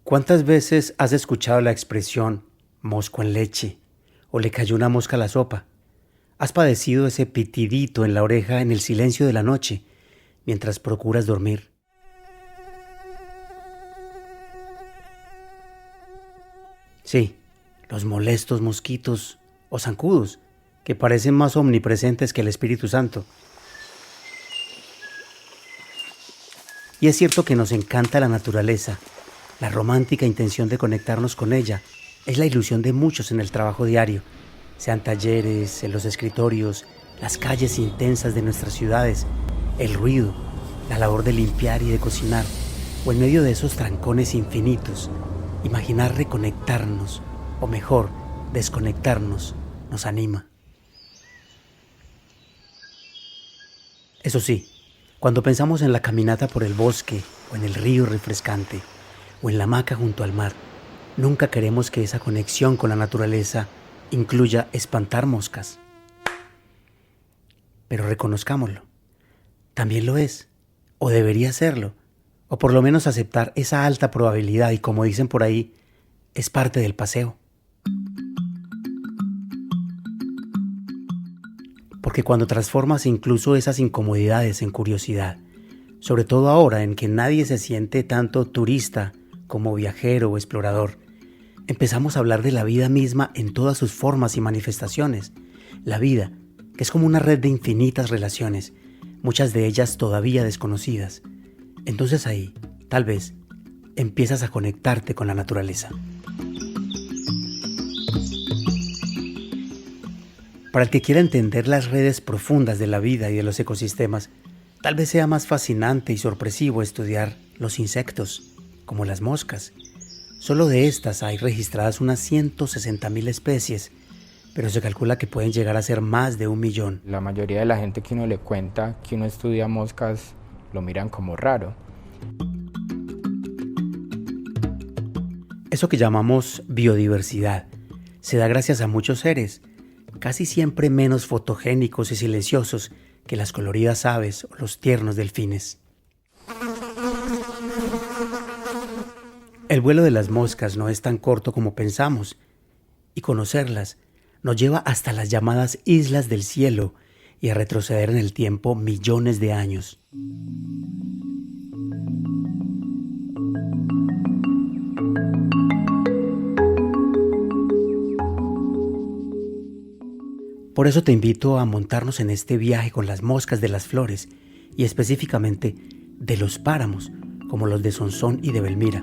¿Cuántas veces has escuchado la expresión mosco en leche o le cayó una mosca a la sopa? ¿Has padecido ese pitidito en la oreja en el silencio de la noche mientras procuras dormir? Sí, los molestos mosquitos o zancudos que parecen más omnipresentes que el Espíritu Santo. Y es cierto que nos encanta la naturaleza. La romántica intención de conectarnos con ella es la ilusión de muchos en el trabajo diario, sean talleres, en los escritorios, las calles intensas de nuestras ciudades, el ruido, la labor de limpiar y de cocinar, o en medio de esos trancones infinitos, imaginar reconectarnos, o mejor, desconectarnos, nos anima. Eso sí, cuando pensamos en la caminata por el bosque, o en el río refrescante, o en la hamaca junto al mar, nunca queremos que esa conexión con la naturaleza incluya espantar moscas. Pero reconozcámoslo, también lo es, o debería serlo, o por lo menos aceptar esa alta probabilidad y, como dicen por ahí, es parte del paseo. Porque cuando transformas incluso esas incomodidades en curiosidad, sobre todo ahora en que nadie se siente tanto turista como viajero o explorador, empezamos a hablar de la vida misma en todas sus formas y manifestaciones. La vida, que es como una red de infinitas relaciones, muchas de ellas todavía desconocidas. Entonces ahí, tal vez, empiezas a conectarte con la naturaleza. Para el que quiera entender las redes profundas de la vida y de los ecosistemas, tal vez sea más fascinante y sorpresivo estudiar los insectos, como las moscas. Solo de estas hay registradas unas 160.000 especies, pero se calcula que pueden llegar a ser más de 1.000.000. La mayoría de la gente que uno le cuenta que uno estudia moscas lo miran como raro. Eso que llamamos biodiversidad se da gracias a muchos seres, casi siempre menos fotogénicos y silenciosos que las coloridas aves o los tiernos delfines. El vuelo de las moscas no es tan corto como pensamos, y conocerlas nos lleva hasta las llamadas islas del cielo y a retroceder en el tiempo millones de años. Por eso te invito a montarnos en este viaje con las moscas de las flores y específicamente de los páramos, como los de Sonsón y de Belmira,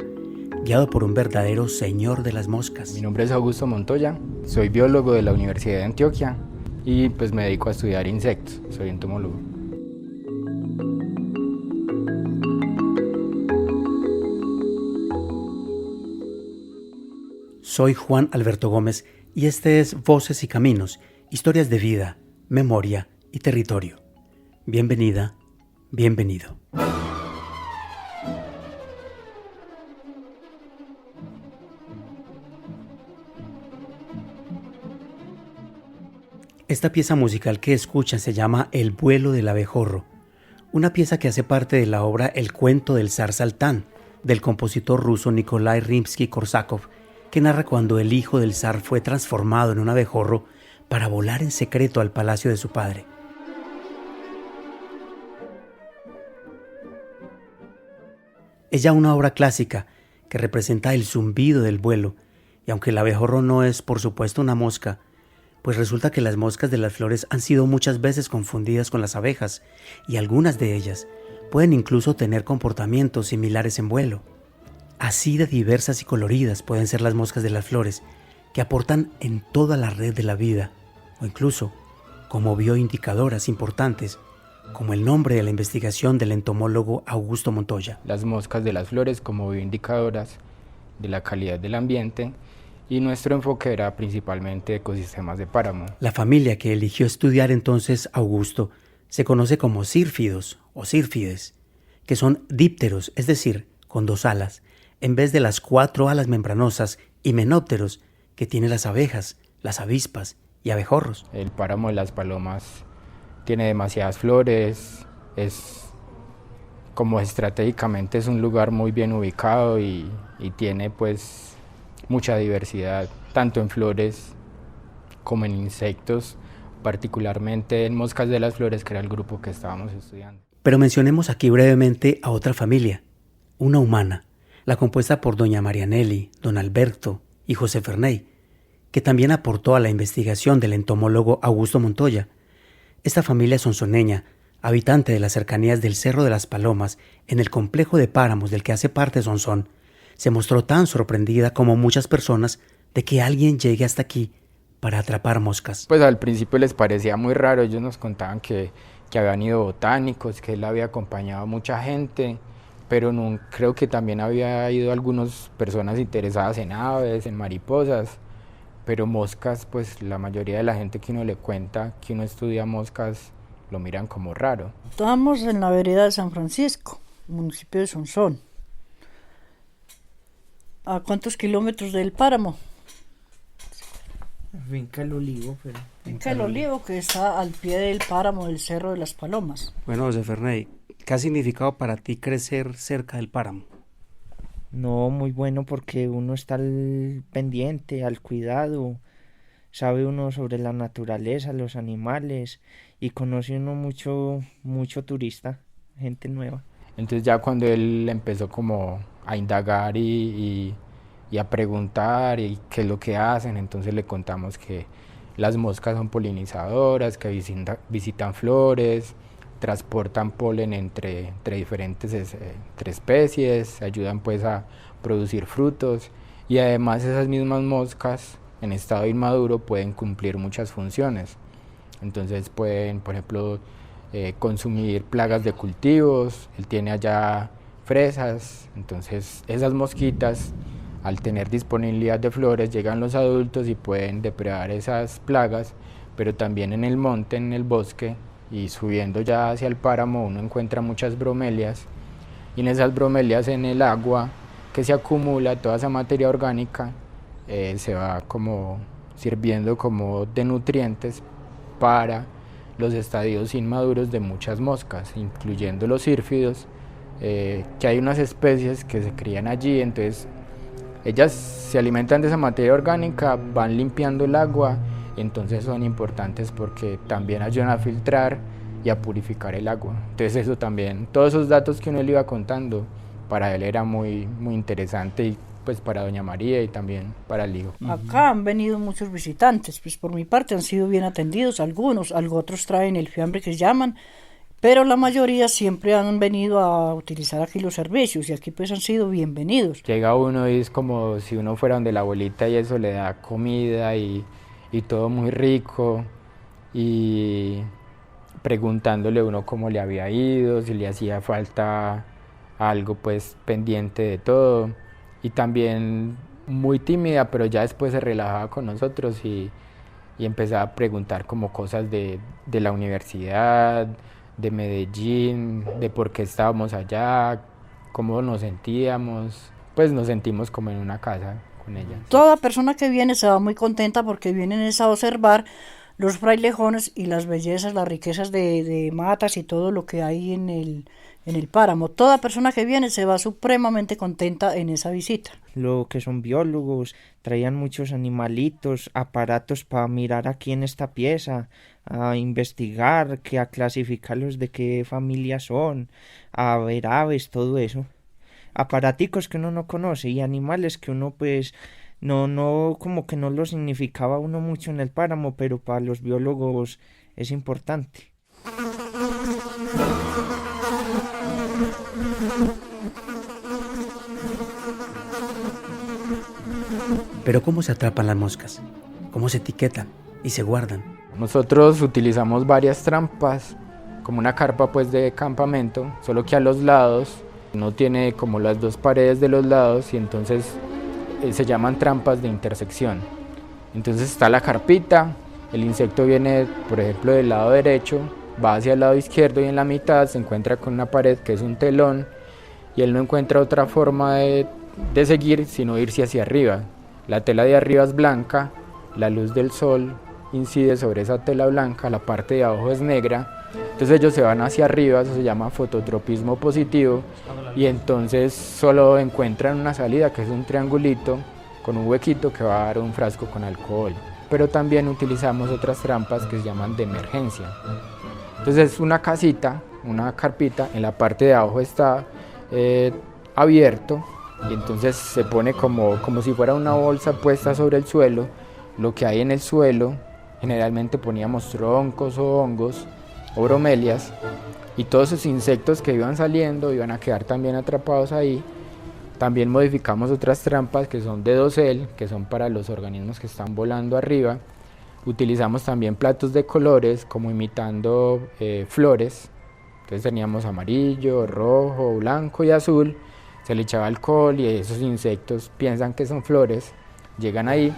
guiado por un verdadero señor de las moscas. Mi nombre es Augusto Montoya, soy biólogo de la Universidad de Antioquia y pues me dedico a estudiar insectos, soy entomólogo. Soy Juan Alberto Gómez y este es Voces y Caminos, historias de vida, memoria y territorio. Bienvenida, bienvenido. Esta pieza musical que escuchan se llama El vuelo del abejorro, una pieza que hace parte de la obra El cuento del zar Saltán, del compositor ruso Nikolai Rimsky-Korsakov, que narra cuando el hijo del zar fue transformado en un abejorro para volar en secreto al palacio de su padre. Es ya una obra clásica que representa el zumbido del vuelo, y aunque el abejorro no es, por supuesto, una mosca, pues resulta que las moscas de las flores han sido muchas veces confundidas con las abejas, y algunas de ellas pueden incluso tener comportamientos similares en vuelo. Así de diversas y coloridas pueden ser las moscas de las flores, que aportan en toda la red de la vida, o incluso como bioindicadoras importantes, como el nombre de la investigación del entomólogo Augusto Montoya. Las moscas de las flores como bioindicadoras de la calidad del ambiente, y nuestro enfoque era principalmente ecosistemas de páramo. La familia que eligió estudiar entonces Augusto se conoce como sírfidos o sírfides, que son dípteros, es decir, con 2 alas, en vez de las 4 alas membranosas, y menópteros, que tienen las abejas, las avispas y abejorros. El páramo de las palomas tiene demasiadas flores, es como estratégicamente es un lugar muy bien ubicado y y tiene pues mucha diversidad, tanto en flores como en insectos, particularmente en moscas de las flores, que era el grupo que estábamos estudiando. Pero mencionemos aquí brevemente a otra familia, una humana, la compuesta por doña Marianelli, don Alberto y José Ferney, que también aportó a la investigación del entomólogo Augusto Montoya. Esta familia sonsoneña, habitante de las cercanías del Cerro de las Palomas, en el complejo de páramos del que hace parte Sonsón, se mostró tan sorprendida como muchas personas de que alguien llegue hasta aquí para atrapar moscas. Pues al principio les parecía muy raro, ellos nos contaban que habían ido botánicos, que él había acompañado a mucha gente, pero no, creo que también había ido algunas personas interesadas en aves, en mariposas, pero moscas, pues la mayoría de la gente que uno le cuenta, que uno estudia moscas, lo miran como raro. Estamos en la vereda de San Francisco, municipio de Sonsón. ¿A cuántos kilómetros del páramo? Finca El Olivo, pero... Finca El Olivo, que está al pie del páramo del Cerro de las Palomas. Bueno, José Ferney, ¿qué ha significado para ti crecer cerca del páramo? No, muy bueno porque uno está al pendiente, al cuidado, sabe uno sobre la naturaleza, los animales y conoce uno mucho turista, gente nueva. Entonces ya cuando él empezó como a indagar y a preguntar y qué es lo que hacen, entonces le contamos que las moscas son polinizadoras, que visitan flores, transportan polen entre diferentes entre especies, ayudan pues a producir frutos y además esas mismas moscas en estado inmaduro pueden cumplir muchas funciones. Entonces pueden, por ejemplo, consumir plagas de cultivos, él tiene allá fresas, entonces esas mosquitas al tener disponibilidad de flores llegan los adultos y pueden depredar esas plagas, pero también en el monte, en el bosque y subiendo ya hacia el páramo uno encuentra muchas bromelias y en esas bromelias en el agua que se acumula toda esa materia orgánica se va como sirviendo como de nutrientes para los estadios inmaduros de muchas moscas, incluyendo los sírfidos, que hay unas especies que se crían allí, entonces ellas se alimentan de esa materia orgánica, van limpiando el agua, entonces son importantes porque también ayudan a filtrar y a purificar el agua. Entonces eso también, todos esos datos que uno le iba contando, para él era muy interesante y pues para doña María y también para el hijo. Acá han venido muchos visitantes, pues por mi parte han sido bien atendidos, algunos, otros traen el fiambre que llaman, pero la mayoría siempre han venido a utilizar aquí los servicios y aquí pues han sido bienvenidos. Llega uno y es como si uno fuera donde la abuelita y eso le da comida y todo muy rico y preguntándole uno cómo le había ido, si le hacía falta algo pues pendiente de todo y también muy tímida, pero ya después se relajaba con nosotros y empezaba a preguntar como cosas de la universidad, de Medellín, de por qué estábamos allá, cómo nos sentíamos, pues nos sentimos como en una casa con ella. Toda persona que viene se va muy contenta porque vienen es a observar los frailejones y las bellezas, las riquezas de matas y todo lo que hay en el páramo. Toda persona que viene se va supremamente contenta en esa visita. Lo que son biólogos, traían muchos animalitos, aparatos para mirar aquí en esta pieza, a investigar, a clasificarlos de qué familia son, a ver aves, todo eso. Aparaticos que uno no conoce y animales que uno pues no como que no lo significaba uno mucho en el páramo, pero para los biólogos es importante. Pero ¿cómo se atrapan las moscas? ¿Cómo se etiquetan y se guardan? Nosotros utilizamos varias trampas, como una carpa pues de campamento, solo que a los lados no tiene como las dos paredes de los lados y entonces se llaman trampas de intersección. Entonces está la carpita, el insecto viene por ejemplo del lado derecho, va hacia el lado izquierdo y en la mitad se encuentra con una pared que es un telón y él no encuentra otra forma de seguir sino irse hacia arriba. La tela de arriba es blanca, la luz del sol incide sobre esa tela blanca, la parte de abajo es negra Entonces ellos se van hacia arriba, eso se llama fototropismo positivo, y entonces solo encuentran una salida que es un triangulito con un huequito que va a dar un frasco con alcohol. Pero también utilizamos otras trampas que se llaman de emergencia. Entonces es una casita, una carpita, en la parte de abajo está abierto, y entonces se pone como si fuera una bolsa puesta sobre el suelo. Lo que hay en el suelo, generalmente poníamos troncos o hongos o bromelias, y todos esos insectos que iban saliendo iban a quedar también atrapados ahí. También modificamos otras trampas que son de dosel, que son para los organismos que están volando arriba. Utilizamos también platos de colores, como imitando flores. Entonces teníamos amarillo, rojo, blanco y azul. Se le echaba alcohol y esos insectos piensan que son flores, llegan ahí.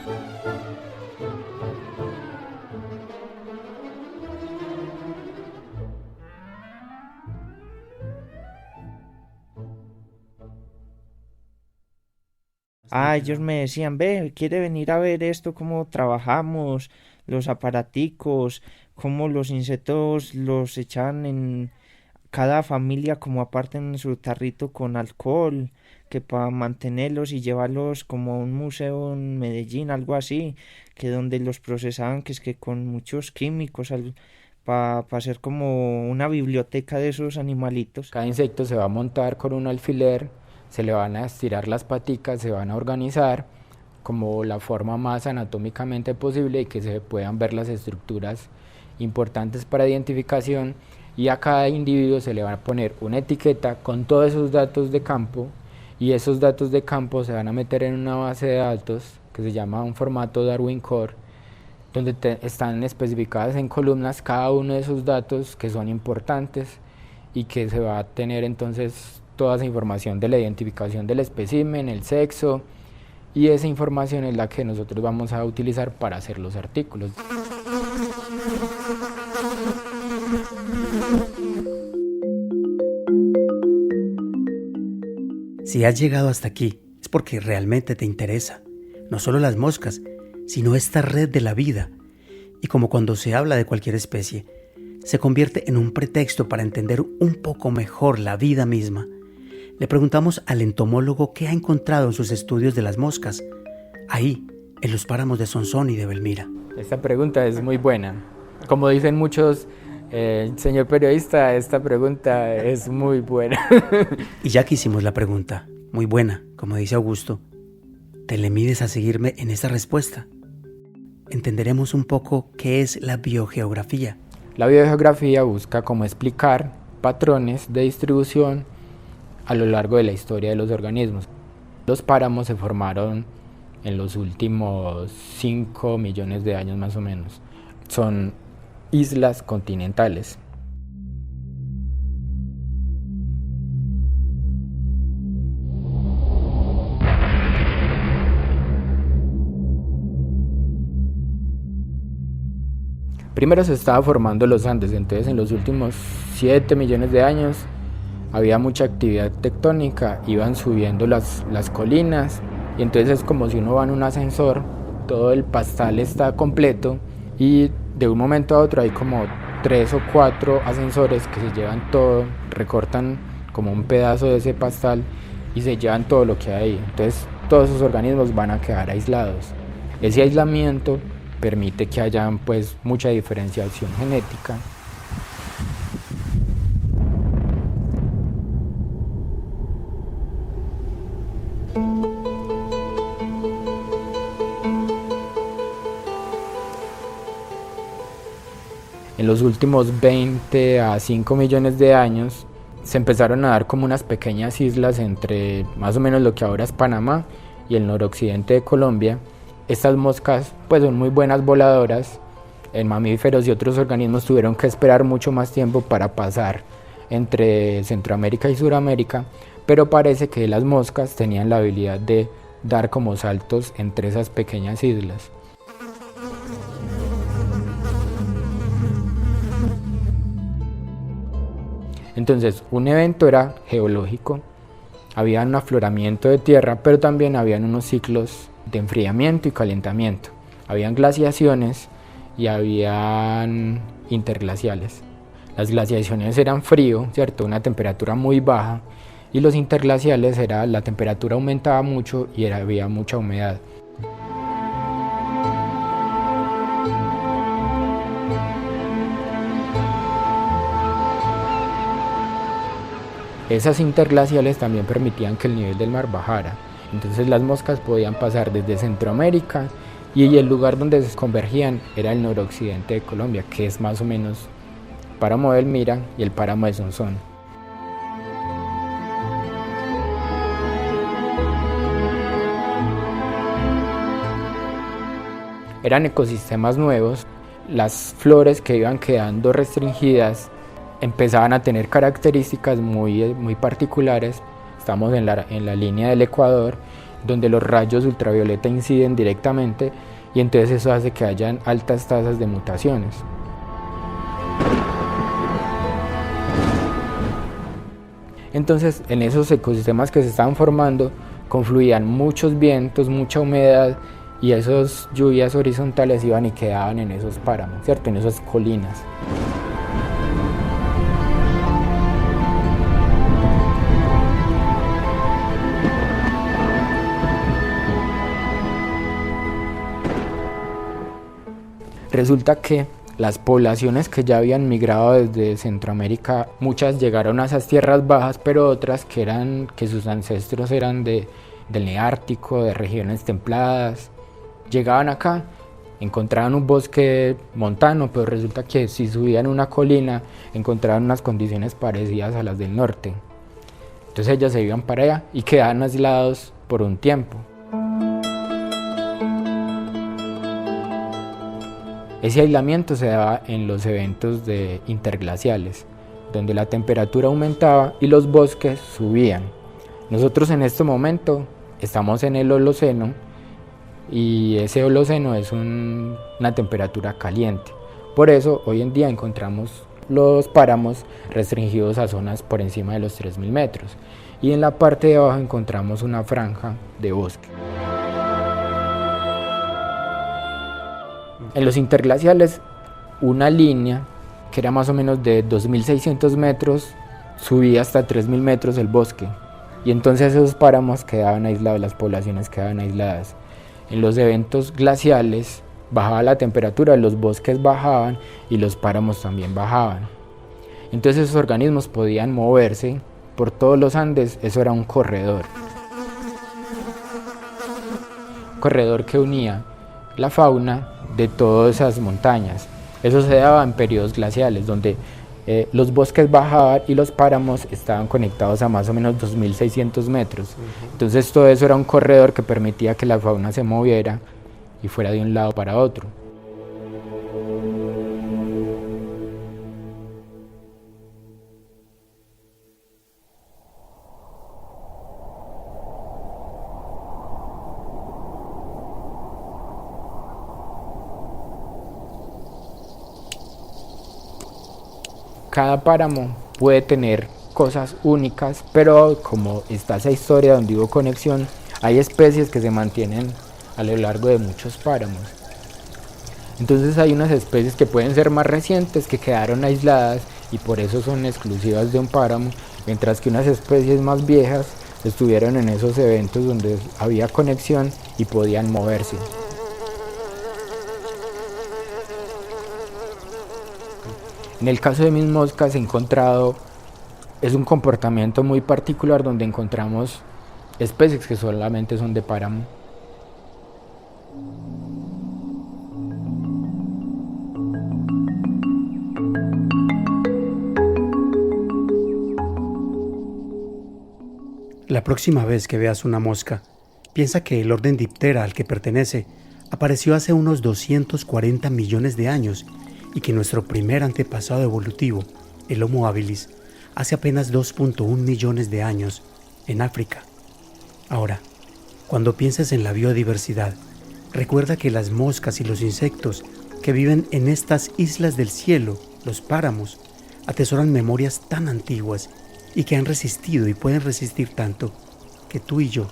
Ellos me decían, ve, ¿quiere venir a ver esto, cómo trabajamos, los aparaticos, cómo los insectos los echan en cada familia como aparte en su tarrito con alcohol, que para mantenerlos y llevarlos como a un museo en Medellín, algo así, que donde los procesaban, que es que con muchos químicos, para hacer como una biblioteca de esos animalitos. Cada insecto se va a montar con un alfiler, se le van a estirar las paticas, se van a organizar como la forma más anatómicamente posible y que se puedan ver las estructuras importantes para identificación, y a cada individuo se le va a poner una etiqueta con todos esos datos de campo, y esos datos de campo se van a meter en una base de datos que se llama un formato Darwin Core, donde están especificadas en columnas cada uno de esos datos que son importantes, y que se va a tener entonces toda esa información de la identificación del espécimen, el sexo, y esa información es la que nosotros vamos a utilizar para hacer los artículos. Si has llegado hasta aquí, es porque realmente te interesa, no solo las moscas, sino esta red de la vida. Y como cuando se habla de cualquier especie, se convierte en un pretexto para entender un poco mejor la vida misma, le preguntamos al entomólogo qué ha encontrado en sus estudios de las moscas, ahí, en los páramos de Sonsón y de Belmira. Esta pregunta es muy buena. Como dicen muchos, señor periodista, esta pregunta es muy buena. Y ya que hicimos la pregunta, muy buena, como dice Augusto, ¿te le mides a seguirme en esta respuesta? Entenderemos un poco qué es la biogeografía. La biogeografía busca cómo explicar patrones de distribución a lo largo de la historia de los organismos. Los páramos se formaron en los últimos 5 millones de años más o menos. Son islas continentales. Primero se estaba formando los Andes, entonces en los últimos 7 millones de años había mucha actividad tectónica, iban subiendo las colinas, y entonces es como si uno va en un ascensor, todo el pastal está completo y de un momento a otro hay como 3 o 4 ascensores que se llevan todo, recortan como un pedazo de ese pastal y se llevan todo lo que hay ahí. Entonces todos esos organismos van a quedar aislados. Ese aislamiento permite que haya pues mucha diferenciación genética. En los últimos 20 a 5 millones de años se empezaron a dar como unas pequeñas islas entre más o menos lo que ahora es Panamá y el noroccidente de Colombia. Estas moscas pues son muy buenas voladoras. En mamíferos y otros organismos tuvieron que esperar mucho más tiempo para pasar entre Centroamérica y Suramérica, pero parece que las moscas tenían la habilidad de dar como saltos entre esas pequeñas islas. Entonces, un evento era geológico, había un afloramiento de tierra, pero también habían unos ciclos de enfriamiento y calentamiento. Habían glaciaciones y habían interglaciales. las glaciaciones eran frío, ¿cierto? Una temperatura muy baja, y los interglaciales la temperatura aumentaba mucho y había mucha humedad. Esas interglaciales también permitían que el nivel del mar bajara, entonces las moscas podían pasar desde Centroamérica y el lugar donde se convergían era el noroccidente de Colombia, que es más o menos el páramo del Mira y el páramo de Sonsón. Eran ecosistemas nuevos, las flores que iban quedando restringidas empezaban a tener características muy particulares. Estamos en la línea del Ecuador, donde los rayos ultravioleta inciden directamente y entonces eso hace que hayan altas tasas de mutaciones. Entonces, en esos ecosistemas que se estaban formando, confluían muchos vientos, mucha humedad, y esas lluvias horizontales iban y quedaban en esos páramos, ¿cierto? En esas colinas. Resulta que las poblaciones que ya habían migrado desde Centroamérica, muchas llegaron a esas tierras bajas, pero otras que sus ancestros eran del Neártico, de regiones templadas, llegaban acá, encontraban un bosque montano, pero resulta que si subían una colina encontraban unas condiciones parecidas a las del norte. Entonces ellas se iban para allá y quedaban aislados por un tiempo. Ese aislamiento se daba en los eventos interglaciales, donde la temperatura aumentaba y los bosques subían. Nosotros en este momento estamos en el Holoceno y ese Holoceno es una temperatura caliente. Por eso hoy en día encontramos los páramos restringidos a zonas por encima de los 3000 metros y en la parte de abajo encontramos una franja de bosque. En los interglaciales, una línea que era más o menos de 2600 metros subía hasta 3000 metros el bosque y entonces esos páramos quedaban aislados, las poblaciones quedaban aisladas. En los eventos glaciales bajaba la temperatura, los bosques bajaban y los páramos también bajaban. Entonces esos organismos podían moverse por todos los Andes, eso era un corredor. Un corredor que unía la fauna de todas esas montañas. Eso se daba en periodos glaciales, donde los bosques bajaban y los páramos estaban conectados a más o menos 2600 metros. Entonces todo eso era un corredor que permitía que la fauna se moviera y fuera de un lado para otro. Cada páramo puede tener cosas únicas, pero como está esa historia donde hubo conexión, hay especies que se mantienen a lo largo de muchos páramos. Entonces hay unas especies que pueden ser más recientes, que quedaron aisladas y por eso son exclusivas de un páramo, mientras que unas especies más viejas estuvieron en esos eventos donde había conexión y podían moverse. En el caso de mis moscas he encontrado, es un comportamiento muy particular donde encontramos especies que solamente son de páramo. La próxima vez que veas una mosca, piensa que el orden Diptera al que pertenece apareció hace unos 240 millones de años y que nuestro primer antepasado evolutivo, el Homo habilis, hace apenas 2.1 millones de años en África. Ahora, cuando pienses en la biodiversidad, recuerda que las moscas y los insectos que viven en estas islas del cielo, los páramos, atesoran memorias tan antiguas y que han resistido y pueden resistir tanto que tú y yo,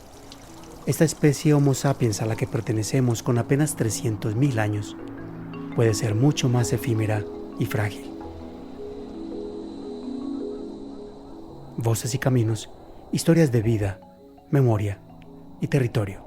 esta especie Homo sapiens a la que pertenecemos con apenas 300.000 años, puede ser mucho más efímera y frágil. Voces y caminos, historias de vida, memoria y territorio.